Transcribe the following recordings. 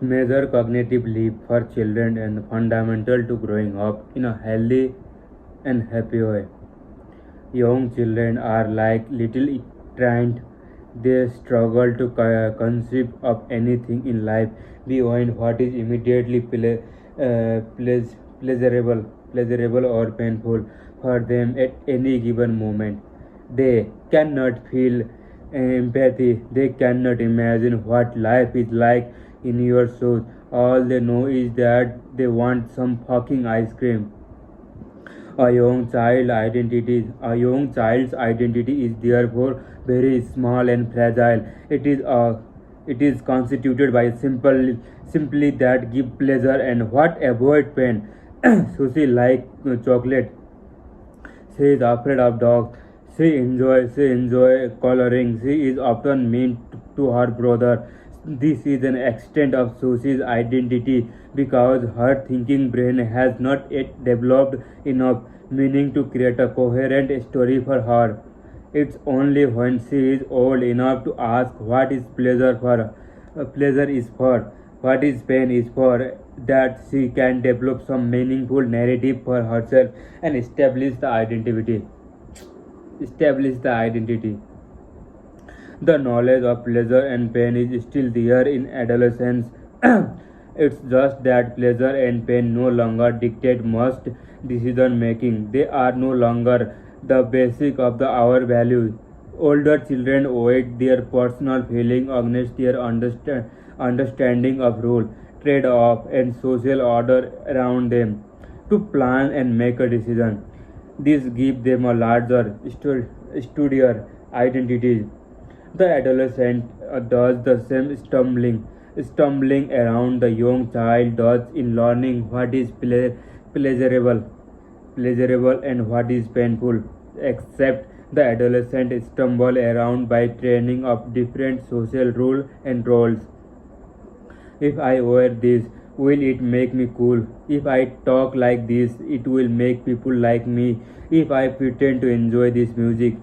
Major cognitive leap for children and fundamental to growing up in a healthy and happy way. Young children are like little giants. They struggle to conceive of anything in life beyond what is immediately pleasurable or painful for them at any given moment. They cannot feel empathy. They cannot imagine what life is like in your shoes. All they know is that they want some fucking ice cream. A young child's identity is therefore very small and fragile. It is constituted by simply that give pleasure and what avoid pain. Susie like chocolate. She is afraid of dogs. She enjoy coloring. She is often mean to her brother. This is an extent of Susie's identity because her thinking brain has not yet developed enough meaning to create a coherent story for her. It's only when she is old enough to ask what is pleasure is for, what is pain is for, that she can develop some meaningful narrative for herself and establish the identity. Establish the identity. The knowledge of pleasure and pain is still there in adolescence. It's just that pleasure and pain no longer dictate most decision making. They are no longer the basic of our values. Older children weight their personal feeling against their understanding of rule, trade off, and social order around them to plan and make a decision. This gives them a larger, studier identity. The adolescent does the same stumbling around the young child does in learning what is pleasurable, and what is painful. Except the adolescent stumble around by training of different social rules and roles. If I wear this, will it make me cool? If I talk like this, it will make people like me. If I pretend to enjoy this music,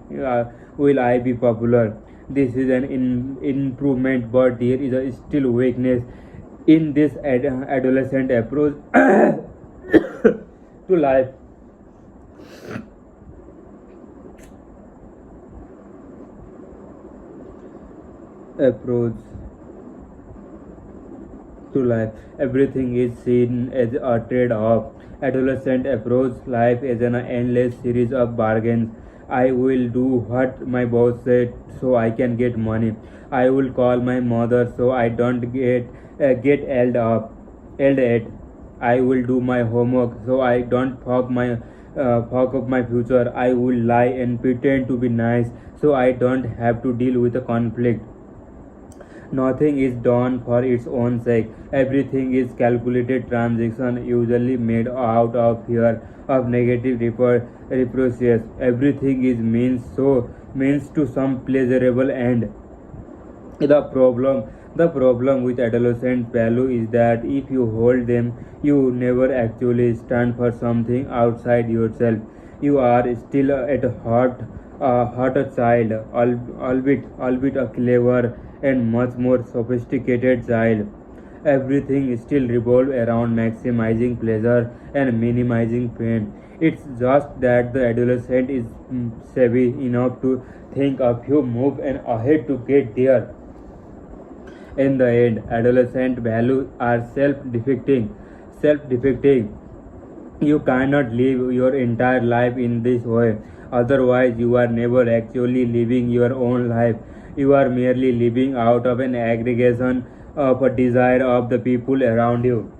will I be popular? This is an improvement, but there is a still weakness in this adolescent approach to life. Approach to life. Everything is seen as a trade-off. Adolescent approach life as an endless series of bargains. I will do what my boss said so I can get money. I will call my mother so I don't get yelled at. I will do my homework so I don't fuck up my future. I will lie and pretend to be nice so I don't have to deal with a conflict. Nothing is done for its own sake. Everything is calculated transaction usually made out of fear of negative reproaches. Everything is means to some pleasurable end. The problem with adolescent value is that if you hold them, you never actually stand for something outside yourself. You are still at heart a child, albeit a clever and much more sophisticated child. Everything still revolves around maximizing pleasure and minimizing pain. It's just that the adolescent is savvy enough to think a few moves and ahead to get there. In the end, adolescent values are self-defeating. Self-defeating. You cannot live your entire life in this way. Otherwise, you are never actually living your own life. You are merely living out of an aggregation of a desire of the people around you.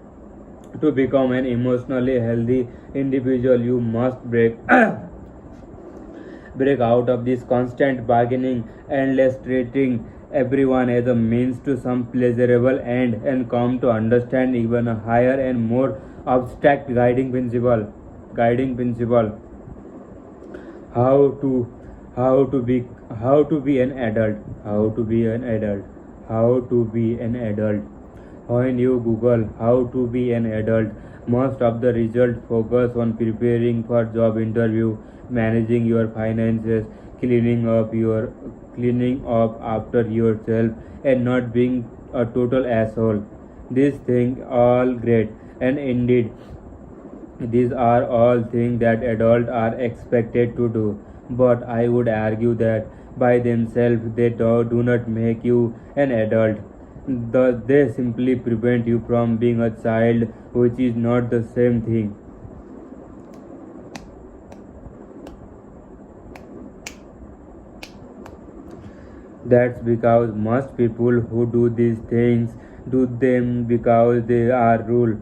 To become an emotionally healthy individual, you must break out of this constant bargaining, endless treating everyone as a means to some pleasurable end, and come to understand even a higher and more abstract guiding principle. How to be an adult. How to be an adult. When you google how to be an adult, most of the results focus on preparing for job interview, managing your finances, cleaning up after yourself, and not being a total asshole. These things all great, and indeed these are all things that adults are expected to do. But I would argue that by themselves do not make you an adult. They simply prevent you from being a child, which is not the same thing. That's because most people who do these things do them because they are rule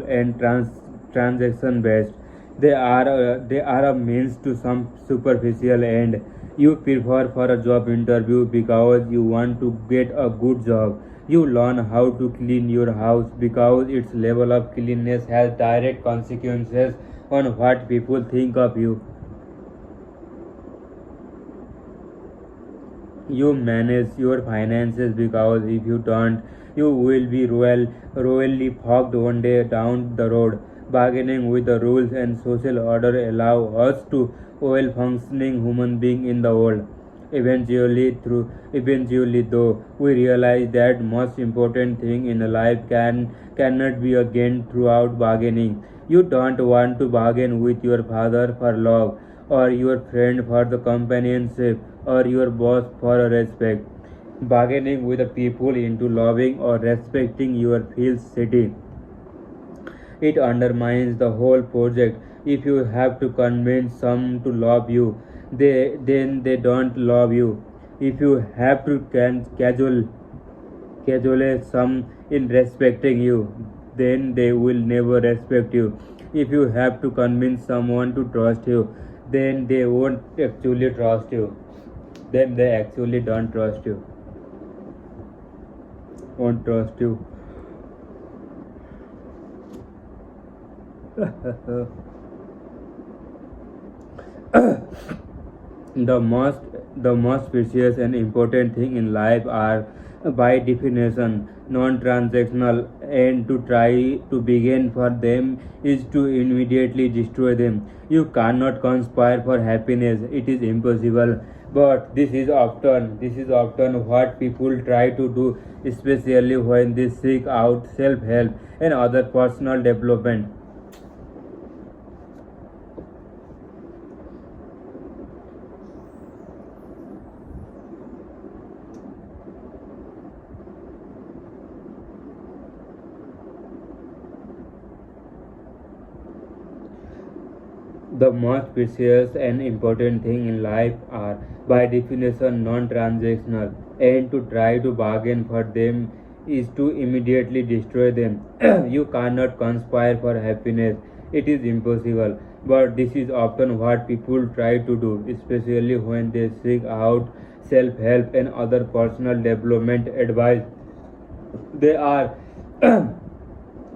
and transaction based. They are a means to some superficial end. You prepare for a job interview because you want to get a good job. You learn how to clean your house because its level of cleanliness has direct consequences on what people think of you. You manage your finances because if you don't, you will be royally fogged one day down the road. Bargaining with the rules and social order allow us to well functioning human being in the world. Eventually though, we realize that most important thing in life cannot be gained throughout bargaining. You don't want to bargain with your father for love, or your friend for the companionship, or your boss for a respect. Bargaining with the people into loving or respecting your feels city. It undermines the whole project. If you have to convince some to love you, then they don't love you. If you have to cajole some in respecting you, then they will never respect you. If you have to convince someone to trust you, then they won't actually trust you. Then they actually don't trust you. Won't trust you. The most precious and important thing in life are by definition non-transactional, and to try to begin for them is to immediately destroy them. You cannot conspire for happiness, it is impossible. But this is often what people try to do, especially when they seek out self-help and other personal development. The most precious and important thing in life are, by definition, non transactional, and to try to bargain for them is to immediately destroy them. You cannot conspire for happiness, it is impossible. But this is often what people try to do, especially when they seek out self help and other personal development advice. They are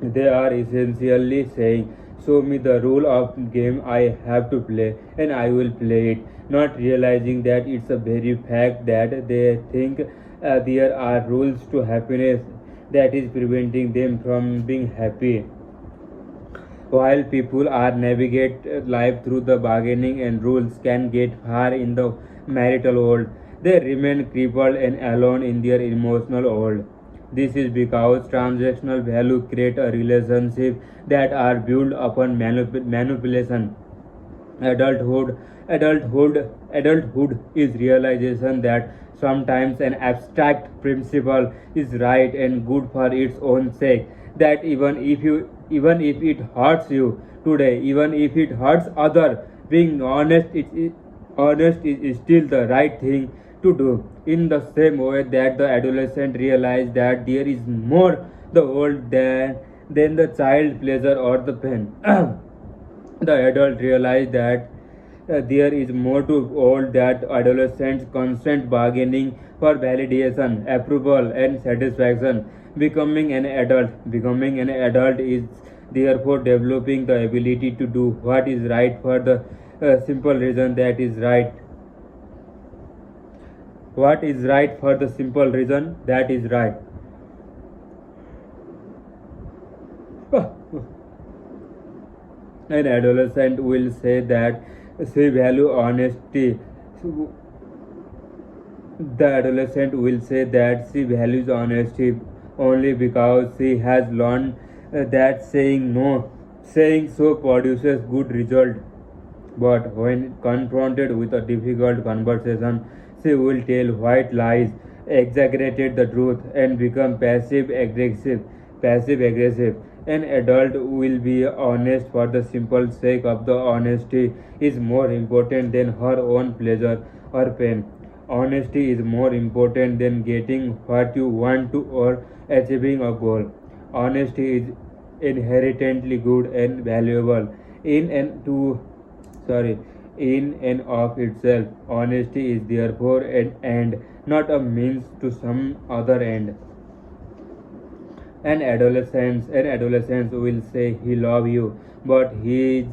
they are essentially saying, show me the rule of game I have to play and I will play it, not realizing that it's a very fact that they think there are rules to happiness that is preventing them from being happy. While people are navigate life through the bargaining and rules can get far in the marital world, they remain crippled and alone in their emotional world. This is because transactional value create a relationship that are built upon manipulation. Adulthood is realization that sometimes an abstract principle is right and good for its own sake. That even if it hurts you today, even if it hurts other, being honest is still the right thing to do. In the same way that the adolescent realizes that there is more the world than the child pleasure or the pain. The adult realize that there is more to all that adolescents constant bargaining for validation, approval and satisfaction. Becoming an adult is therefore developing the ability to do what is right for the simple reason that is right. What is right for the simple reason that is right. An adolescent will say that she value honesty. The adolescent will say that she values honesty, only because she has learned that saying no, saying so produces good result. But when confronted with a difficult conversation, she will tell white lies, exaggerate the truth, and become passive aggressive. Passive aggressive. An adult will be honest for the simple sake of the honesty is more important than her own pleasure or pain. Honesty is more important than getting what you want to or achieving a goal. Honesty is inherently good and valuable in and to sorry in and of itself. Honesty is therefore an end, not a means to some other end. An adolescent will say he love you, but his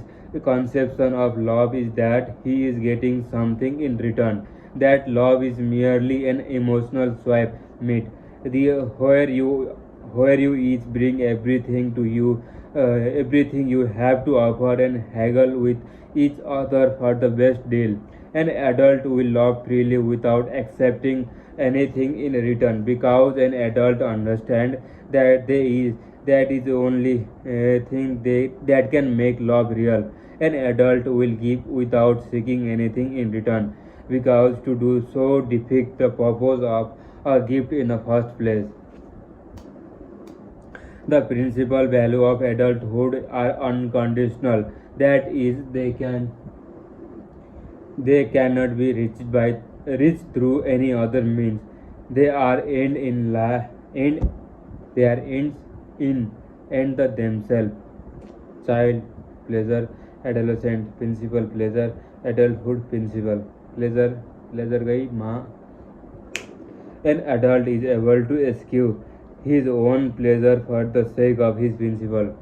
conception of love is that he is getting something in return. That love is merely an emotional swipe meet. The where you each bring everything to you, everything you have to offer and haggle with each other for the best deal. An adult will love freely without accepting anything in return because an adult understands that that is the only thing that can make love real. An adult will give without seeking anything in return because to do so defeats the purpose of a gift in the first place. The principal value of adulthood are unconditional. That is, they cannot be reached through any other means. They are end they are ends in and the themselves. Child pleasure, adolescent principal pleasure, adulthood principal pleasure. Pleasure गई माँ. An adult is able to eschew his own pleasure for the sake of his principle.